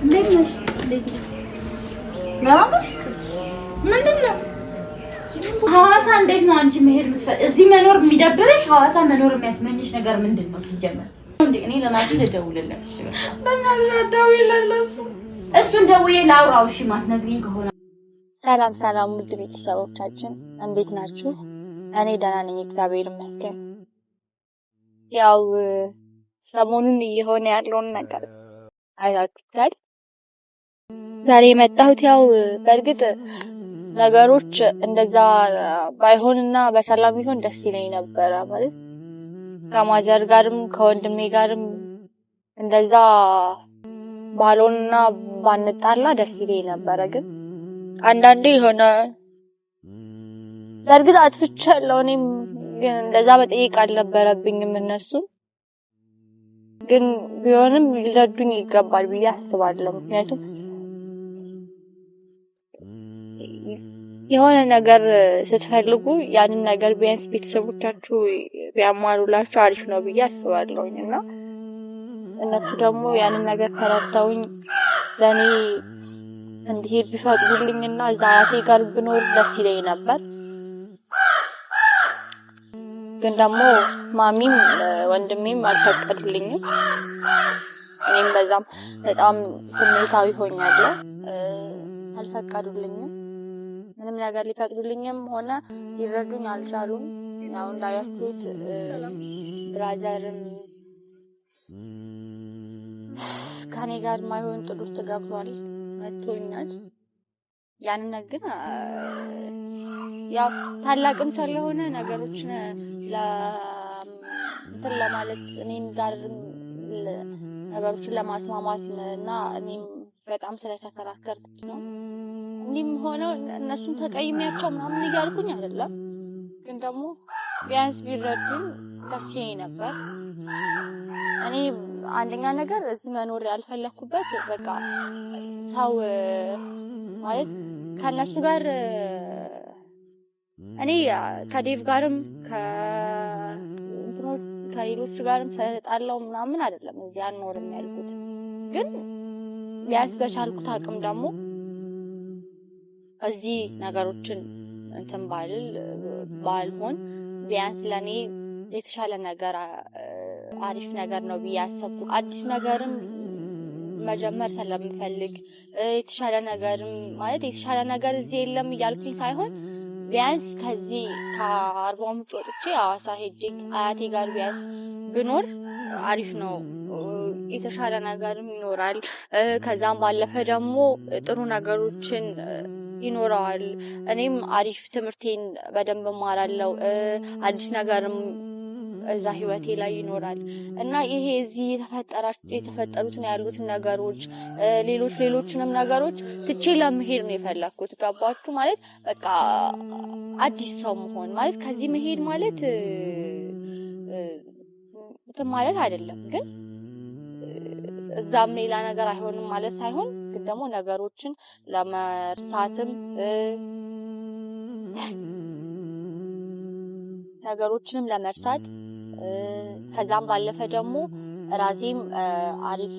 እንዴት ነሽ? ምንድን ነው ሐዋሳ? እንዴት ነው አንቺ መሄድ የምትፈልጊው? እዚህ መኖር የሚደብርሽ ሐዋሳ መኖር የሚያስመኝሽ ነገር ምንድን ነው ሲጀመር? እኔ ለናቲ ልደውልለት። እሺ እሱን ደውዬ ላውራው። እሺ ማትነግሪኝ ከሆነ ሰላም ሰላም፣ ውድ ቤተሰቦቻችን እንዴት ናችሁ? እኔ ደህና ነኝ፣ እግዚአብሔር ይመስገን። ያው ሰሞኑን እየሆነ ያለውን ነገር አይታችሁታል። ዛሬ የመጣሁት ያው በእርግጥ ነገሮች እንደዛ ባይሆንና በሰላም ቢሆን ደስ ይለኝ ነበረ። ማለት ከማዘር ጋርም ከወንድሜ ጋርም እንደዛ ባልሆንና ባንጣላ ደስ ይለኝ ነበረ። ግን አንዳንዴ የሆነ በእርግጥ አጥፍቻለሁ። እኔም ግን እንደዛ መጠየቅ አልነበረብኝም። እነሱ ግን ቢሆንም ሊረዱኝ ይገባል ብዬ አስባለሁ። ምክንያቱም የሆነ ነገር ስትፈልጉ ያንን ነገር ቢያንስ ቤተሰቦቻችሁ ቢያሟሉላችሁ አሪፍ ነው ብዬ አስባለሁኝ እና እነሱ ደግሞ ያንን ነገር ተረድተውኝ ለኔ እንዲሄድ ቢፈቅዱልኝና እዛ አያቴ ጋር ብኖር ደስ ይለኝ ነበር። ግን ደግሞ ማሚም ወንድሜም አልፈቀዱልኝም። እኔም በዛም በጣም ስሜታዊ ሆኛለሁ። አልፈቀዱልኝም። ምንም ነገር ሊፈቅዱልኝም ሆነ ሊረዱኝ አልቻሉም። ያው እንዳያችሁት ብራዘርም ከኔ ጋር ማይሆን ጥል ውስጥ ገብቷል፣ መጥቶኛል። ያንን ግን ያው ታላቅም ስለሆነ ነገሮችን እንትን ለማለት እኔን ጋር ነገሮችን ለማስማማት እና እኔም በጣም ስለተከራከርኩት ነው። እንዲህም ሆነው እነሱን ተቀይሜያቸው ምናምን እያልኩኝ አይደለም። ግን ደግሞ ቢያንስ ቢረዱኝ ደስ ይለኝ ነበር። እኔ አንደኛ ነገር እዚህ መኖር ያልፈለኩበት በቃ ሰው ማለት ከነሱ ጋር እኔ ከዴቭ ጋርም ከሌሎች ጋርም ስለተጣላው ምናምን አይደለም እዚህ አልኖርም ያልኩት። ግን ቢያንስ በቻልኩት አቅም ደግሞ እዚህ ነገሮችን እንትን ባልሆን ቢያንስ ለኔ የተሻለ ነገር አሪፍ ነገር ነው ብዬ አሰብኩ። አዲስ ነገርም መጀመር ስለምፈልግ የተሻለ ነገርም ማለት የተሻለ ነገር እዚህ የለም እያልኩኝ ሳይሆን ቢያንስ ከዚህ ከአርባ ምንጭ ወጥቼ ሐዋሳ ሄጄ አያቴ ጋር ቢያንስ ብኖር አሪፍ ነው። የተሻለ ነገርም ይኖራል። ከዛም ባለፈ ደግሞ ጥሩ ነገሮችን ይኖራል። እኔም አሪፍ ትምህርቴን በደንብ እማራለሁ። አዲስ ነገርም እዛ ህይወቴ ላይ ይኖራል እና ይሄ እዚህ የተፈጠሩትን ያሉትን ነገሮች ሌሎችንም ነገሮች ትቼ ለመሄድ ነው የፈለኩት። ገባችሁ? ማለት በቃ አዲስ ሰው መሆን ማለት ከዚህ መሄድ ማለት እንትን ማለት አይደለም። ግን እዛም ሌላ ነገር አይሆንም ማለት ሳይሆን ግን ደግሞ ነገሮችን ለመርሳትም ነገሮችንም ለመርሳት ከዛም ባለፈ ደግሞ ራሴም አሪፍ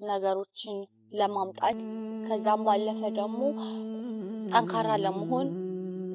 ነገሮችን ለማምጣት ከዛም ባለፈ ደግሞ ጠንካራ ለመሆን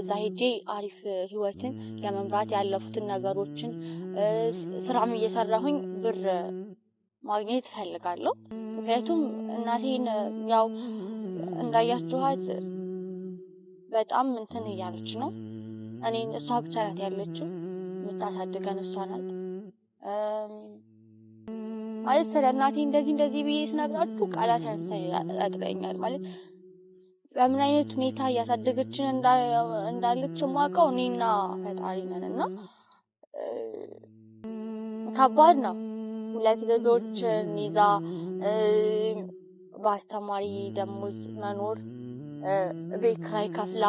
እዛ ሄጄ አሪፍ ህይወትን ለመምራት ያለፉትን ነገሮችን ስራም እየሰራሁኝ ብር ማግኘት እፈልጋለሁ። ምክንያቱም እናቴን ያው እንዳያችኋት በጣም እንትን እያለች ነው። እኔን እሷ ብቻ ናት ያለችው፣ የምታሳድገን እሷ ናት። ማለት ስለ እናቴ እንደዚህ ብዬ ስነግራችሁ ቃላት ያጥረኛል። ማለት በምን አይነት ሁኔታ እያሳደገችን እንዳለች የማውቀው እኔና ፈጣሪ ነን እና ከባድ ነው። ሁለት ልጆችን ይዛ በአስተማሪ ደሞዝ መኖር፣ ቤት ኪራይ ከፍላ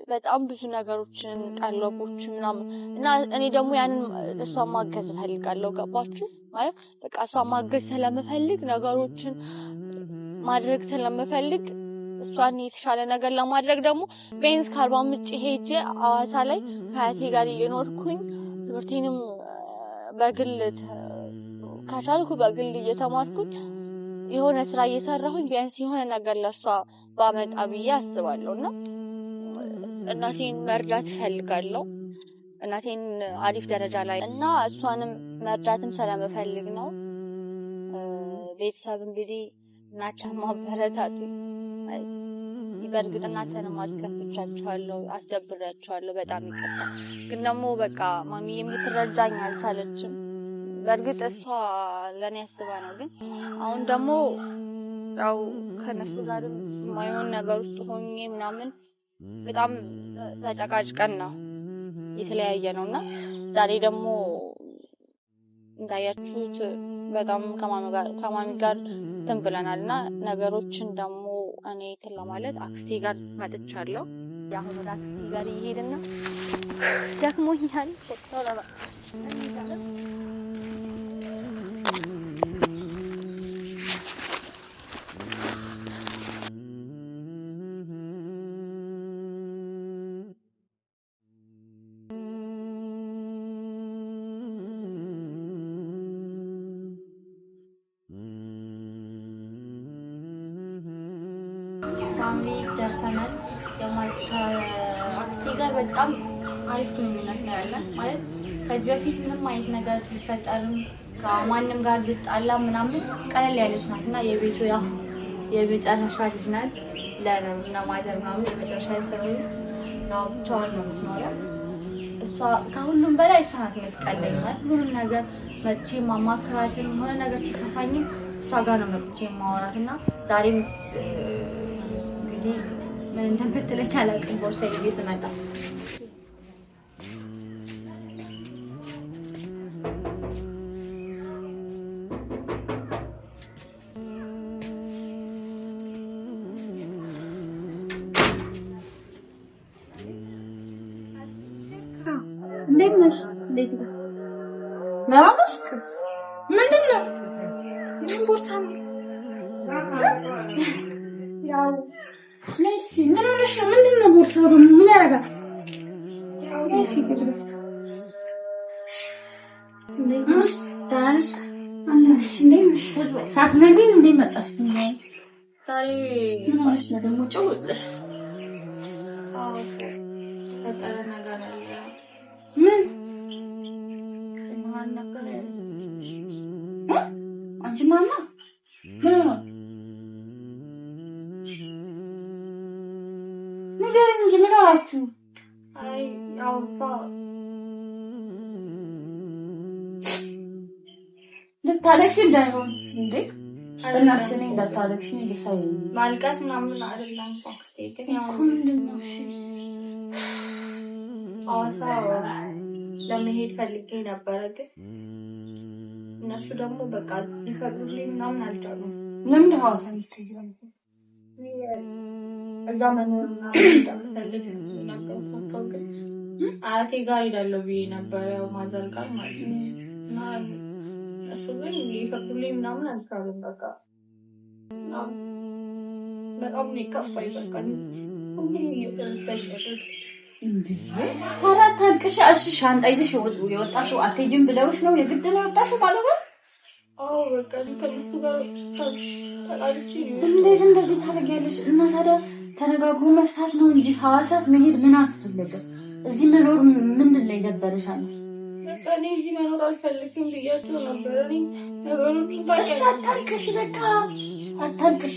በጣም ብዙ ነገሮችን ቀለቦች ምናምን እና እኔ ደግሞ ያንን እሷን ማገዝ እፈልጋለሁ። ገባችሁ? ማለት በቃ እሷን ማገዝ ስለምፈልግ ነገሮችን ማድረግ ስለምፈልግ እሷን የተሻለ ነገር ለማድረግ ደግሞ ቢያንስ ከአርባ ምንጭ ሄጄ ሐዋሳ ላይ ከአያቴ ጋር እየኖርኩኝ ትምህርቴንም በግል ከቻልኩ በግል እየተማርኩኝ የሆነ ስራ እየሰራሁኝ ቢያንስ የሆነ ነገር ለሷ ባመጣ ብዬ አስባለሁና እናቴን መርዳት ፈልጋለሁ። እናቴን አሪፍ ደረጃ ላይ እና እሷንም መርዳትም ስለምፈልግ ነው። ቤተሰብ እንግዲህ እናንተ ማበረታቱ በእርግጥ እናንተንም አስከፍቻችኋለሁ፣ አስደብራችኋለሁ። በጣም ይቅርታ። ግን ደግሞ በቃ ማሚዬ የምትረዳኝ አልቻለችም። በእርግጥ እሷ ለኔ አስባ ነው። ግን አሁን ደግሞ ያው ከነሱ ጋርም የማይሆን ነገር ውስጥ ሆኜ ምናምን በጣም ተጨቃጭቀን ነው የተለያየ ነውና ዛሬ ደግሞ እንዳያችሁት በጣም ከማሚ ጋር እንትን ብለናልና ነገሮችን ደግሞ እኔ እንትን ለማለት አክስቴ ጋር መጥቻለሁ። ያሁን ወደ አክስቴ ጋር እየሄድን ነው። ደክሞኛል። ፋሚሊ ደርሰናል። ከአክስቴ ጋር በጣም አሪፍ ግንኙነት ነው ያለን። ማለት ከዚህ በፊት ምንም አይነት ነገር ቢፈጠርም ከማንም ጋር ብጣላ ምናምን ቀለል ያለች ናት እና የቤቱ ያው የመጨረሻ ልጅ ናት። ለእነ ማዘር ምናምን የመጨረሻ የሰሩት ያው ብቻዋን ነው የምትኖረው። እሷ ከሁሉም በላይ እሷ ናት የምትቀለኝ። ማለት ሁሉም ነገር መጥቼ ማማክራትም የሆነ ነገር ሲከፋኝም እሷ ጋር ነው መጥቼ ማወራት እና ዛሬም እንግዲህ ምን እንደምትለኝ አላውቅም። ቦርሳዬ ይዤ ስመጣ እንዴት ነሽ? እንዴት ነሽ? ማማሽ ምንድን ነው? ምን ቦርሳ ነው? ያው ነይስ ምን ሆነሽ ነው? ምንድን ነው ቦርሳው ደግሞ ምን ያደርጋል? ያው ነይስ ይገድል ነይስ ታሽ አንቺ ነይስ ሳትነግሪኝ እንዴት መጣሽ? ዛሬ ምን ሆነሽ ነው ደግሞ ጨውጥሽ? አዎ ተፈጠረ ነገር አለ። ምን ከማን ነገር አንቺ ማማ ምን ነው ንገሪኝ እንጂ ምን አላችሁ? አይ ያው ልታለቅሽ እንዳይሆን እንዴ እናትሽ ነኝ እንዳታለቅሽ ነው ይሳይ ማልቀስ ምናምን አይደለም። አክስቴ ግን ያው ምንድን ነው? እሺ ሐዋሳ ለመሄድ ፈልጌ ነበረ፣ ግን እነሱ ደግሞ በቃ ሊፈቅዱልኝ ምናምን አልቻሉም። ለምን ሐዋሳ የምትሄጂው? እዛ መኖር ምናምን እንደምፈልግ ነገርኳቸው። ግን አያቴ ጋር ሄዳለሁ ብዬ ነበር፣ ያው ማዘር ጋር ማለት ነው። እና እሱ ግን ሊፈቅዱልኝ ምናምን አልቻሉም። በቃ በጣም ነው የከፋኝ። በቃ ሁሉም እየፈለገ እንዴ ታዲያ ታልቅሽ? እሺ ሻንጣ ይዘሽ የወጣሽው አትሄጂም ብለውሽ ነው የግድ ነው የወጣሽው ማለት ነው? አዎ በቃ ከእነሱ ጋር ተጣልቼ እንዴት እንደዚህ ታደርጊያለሽ? እና ታዲያ ተነጋግሮ መፍታት ነው እንጂ ሐዋሳስ መሄድ ምን አስፈለገ? እዚህ መኖር ምንድን ነው የደበረሽ? አንቺ እኔ እዚህ መኖር አልፈልግም ብያቸው ነበር። እኔ ነገሮችን ታውቂያለሽ። አታልቅሽ፣ በቃ አታልቅሽ።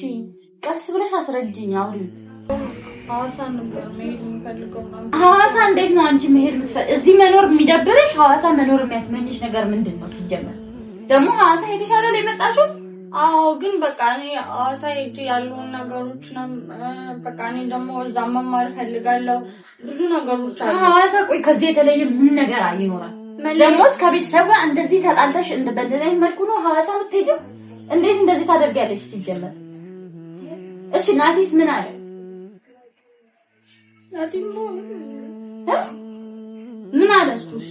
ቀስ ብለሽ አስረጅኝ። አውሪ። ሐዋሳ ነበር መሄድ የምፈልገው ምናምን። ሐዋሳ እንዴት ነው አንቺ መሄድ የምትፈልጊው? እዚህ መኖር የሚደብርሽ? ሐዋሳ መኖር የሚያስመኝሽ ነገር ምንድን ነው ሲጀመር? ደግሞ ሐዋሳ የተሻለ ላይ መጣችሁ? አዎ ግን በቃ እኔ ሐዋሳ ሄጄ ያሉን ነገሮች ነው በቃ እኔ ደግሞ እዛ መማር ፈልጋለሁ። ብዙ ነገሮች አሉ ሐዋሳ። ቆይ ከዚህ የተለየ ምን ነገር ይኖራል? ደግሞ ከቤተሰብ ጋር እንደዚህ ተጣልተሽ እንደ በደላይ መልኩ ነው ሐዋሳ የምትሄጂው? እንዴት እንደዚህ ታደርጊያለሽ ሲጀመር? እሺ ናቲስ ምን አለ? ናቲሞ ምን አለ እሱ? እሺ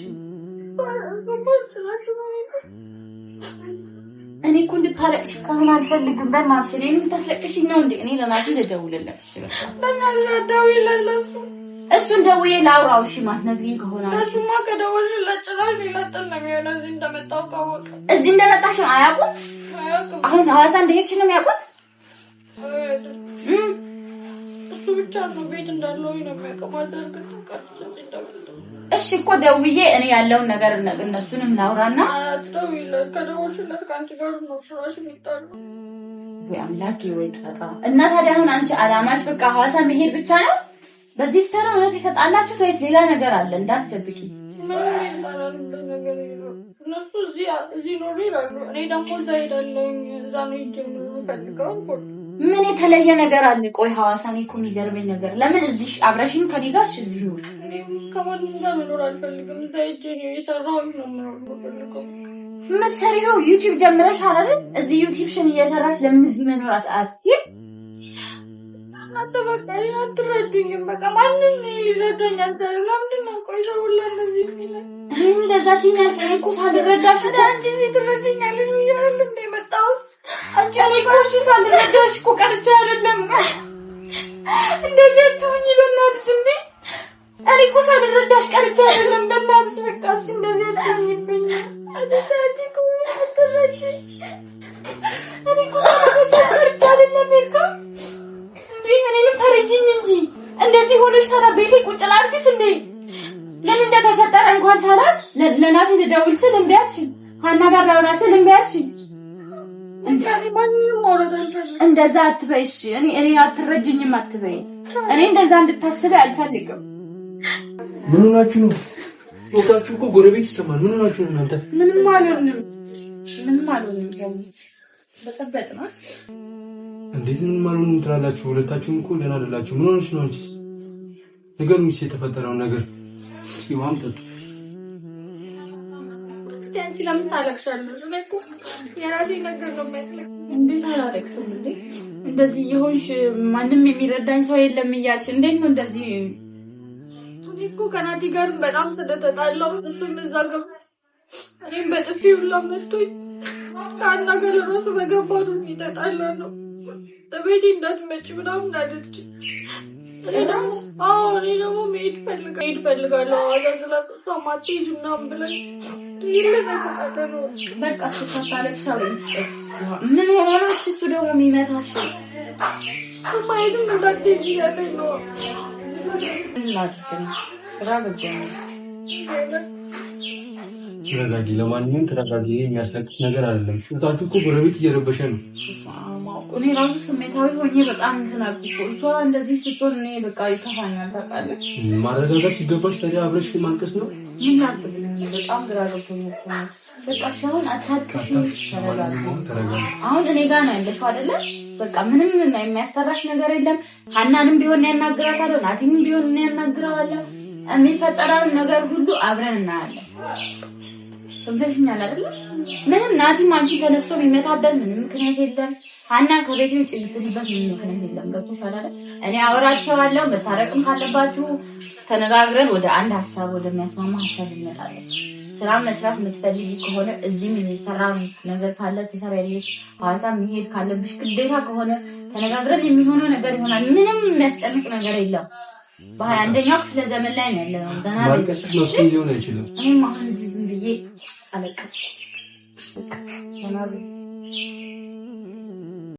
እኔ እኮ እንድታለቅሽ ከሆነ አልፈልግም። በእናትሽ እኔ የምታስለቅሽኝ ነው እንዴ? እኔ ለናቲ ልደውልለት። እሺ በቃ በእናትሽ ደውይለት ለእሱ። እሱን ደውዬ ላውራው። እሺ ማትነግሪኝ ከሆነ እሱማ ከደወልሽለት ጭራሽ ሊለጥል ነው የሚሆነው። እዚህ እንደመጣሁ ካወቀ እዚህ እንደመጣሽ አያውቁም አሁን ሐዋሳ እንደሄድሽ ነው የሚያውቁት? እሱ ብቻ ነው ቤት እንዳለው ነው የሚያውቀው። እሺ እኮ ደውዬ እኔ ያለውን ነገር እነሱንም ላውራና ከደወልሽለት ከአንቺ ጋር ነው ስራሽ የሚጣሉ። ወይ አምላኬ ወይ ጣጣ። እና ታዲያ አሁን አንቺ አላማሽ በቃ ሐዋሳ መሄድ ብቻ ነው? በዚህ ብቻ ነው እውነት የተጣላችሁት ወይስ ሌላ ነገር አለ? እንዳትደብቂ። እነሱ እዚህ ኖሩ ይላሉ፣ እኔ ደግሞ እዛ ሄዳለሁ። እዛ ነው የምፈልገው። ምን የተለየ ነገር አለ? ቆይ ሐዋሳ እኔ እኮ የሚገርመኝ ነገር ለምን እዚህ አብረሽኝ ከኔ ጋር እዚህ ነው? ከማንም ጋር መኖር አልፈልግም። እዛ ሄጄ ነው የሰራሁት ነው የምፈልገው። የምትሰሪው ዩቲዩብ ጀምረሻል አይደል? እዚህ ዩቲዩብሽን እየሰራሽ ለምን እዚህ መኖር አትችይም? በቃ አትረዱኝም። በቃ ማንም ይረዳኛል። ለምንድን ነው ቆይ ሰው ሁላ እንደዚህ የሚለኝ? እንደዛ ትይኛለሽ። እኔ እኮ ሳልረዳሽ አንቺ እዚህ ትረጂኛለሽ ብዬሽ አይደል እንደ የመጣሁት? አንቺ እኔ እኮ እሺ ሳልረዳሽ እኮ ቀርቼ አይደለም። እንደዚህ አትሁኝ በእናትሽ እንዴ! እኔ እኮ ሳልረዳሽ ቀርቼ አይደለም። በእናትሽ በቃ እሺ እንደዚህ አትሁኝብኝ። አንቺ እኮ አትረጂ። እኔ እኮ ሳልረዳሽ ቀርቼ አይደለም ሜልካ እኔንም ተረጅኝ እንጂ እንደዚህ ሆነሽ ታዲያ ቤቴ ቁጭ ላድርግሽ እንዴ? ምን እንደተፈጠረ እንኳን ሳላል ለናቴ ልደውል ስል እምቢ አልሽኝ። ሀና ጋር ላውራ ስል እምቢ አልሽኝ። እንደዛ አትበይ እሺ። እኔ አትረጅኝም አትበይ። እኔ እንደዛ እንድታስበ አልፈልግም። ምን ሆናችሁ ነው? ጾታችሁ እኮ ጎረቤት ይሰማል። ምን ሆናችሁ ነው እናንተ? ምንም አልሆንም። በጠበጥ ነው እንዴት ምን ማሉን ትላላችሁ? ሁለታችሁም እኮ ደህና አይደላችሁ። ምን ሆነሽ ነው አንቺስ? ንገሩኝ የተፈጠረውን ነገር። ሲዋም ጠጡ። አንቺ ለምን ታለቅሻለሽ? እኔ እኮ የራሴ ነገር ነው የሚያስለቅስ። እንዴት አላለቅስም እንዴ? እንደዚህ ይሆንሽ ማንም የሚረዳኝ ሰው የለም እያልሽ እንዴት ነው እንደዚህ? እኔ እኮ ከናቲ ጋር በጣም ስለተጣላሁ እሱም እዛ ገባ። እኔም በጥፊ ሁላ መቶኝ ከአና ጋር ራሱ በገባዱ ይተጣላ ነው። ለቤቴ እንዳትመጪ ምናምን አለች። እኔ ደግሞ መሄድ ፈልጋለሁ ሐዋሳ ስላት እሷ ማትሄጂ ምናምን ብለሽ በቃ ሳታለቅሽ ምን ሆኖ ነው? እሱ ደግሞ የሚመታሽ ማየትም እንዳትሄጂ ያለኝ ነው። ተረጋጊ። ለማንኛውም ተረጋጊ። የሚያስለቅስ ነገር አይደለም። ጾታችሁ እኮ ጎረቤት እየረበሸ ነው። እኔ ራሱ ስሜታዊ ሆኜ በጣም እንትን አልኩ። እሷ እንደዚህ ስትሆን እኔ በቃ ይከፋኛል። ታውቃለች። ማረጋጋት ሲገባሽ ታዲያ አብረሽ ማልቀስ ነው። ምን ላድርግ? በጣም ግራ ገብቶኛል። በቃ አሁን አታጥቅሽ። ተረጋጊ። አሁን እኔ ጋር ነው ያለሽው አይደለ? በቃ ምንም የሚያስፈራሽ ነገር የለም። ሀናንም ቢሆን ያናግራታለሁ፣ ናቲንም ቢሆን ያናግራታለሁ። የሚፈጠረውን ነገር ሁሉ አብረን እናያለን። ሰምተሽኛል አይደል? ምንም ናቲም አንቺ ተነስቶ የሚመታበት ምንም ምክንያት የለም። ሀና ከቤቴ ውጭ ልትልበት ምንም ምክንያት የለም። ገብቶሻል አይደል? እኔ አወራቸዋለሁ። መታረቅም ካለባችሁ ተነጋግረን ወደ አንድ ሀሳብ ወደሚያስማማ ሀሳብ እንመጣለን። ስራ መስራት የምትፈልጊ ከሆነ እዚህም የሚሰራ ነገር ካለ ትሰሪያለሽ። ሐዋሳ መሄድ ካለብሽ ግዴታ ከሆነ ተነጋግረን የሚሆነው ነገር ይሆናል። ምንም የሚያስጨንቅ ነገር የለም። በ21ኛው ክፍለ ዘመን ላይ ነው ያለነው። ዘና ማልቀስ ነው ሊሆን አይችልም። እኔም አሁን ዝም ብዬ አለቀስኩ። ዘና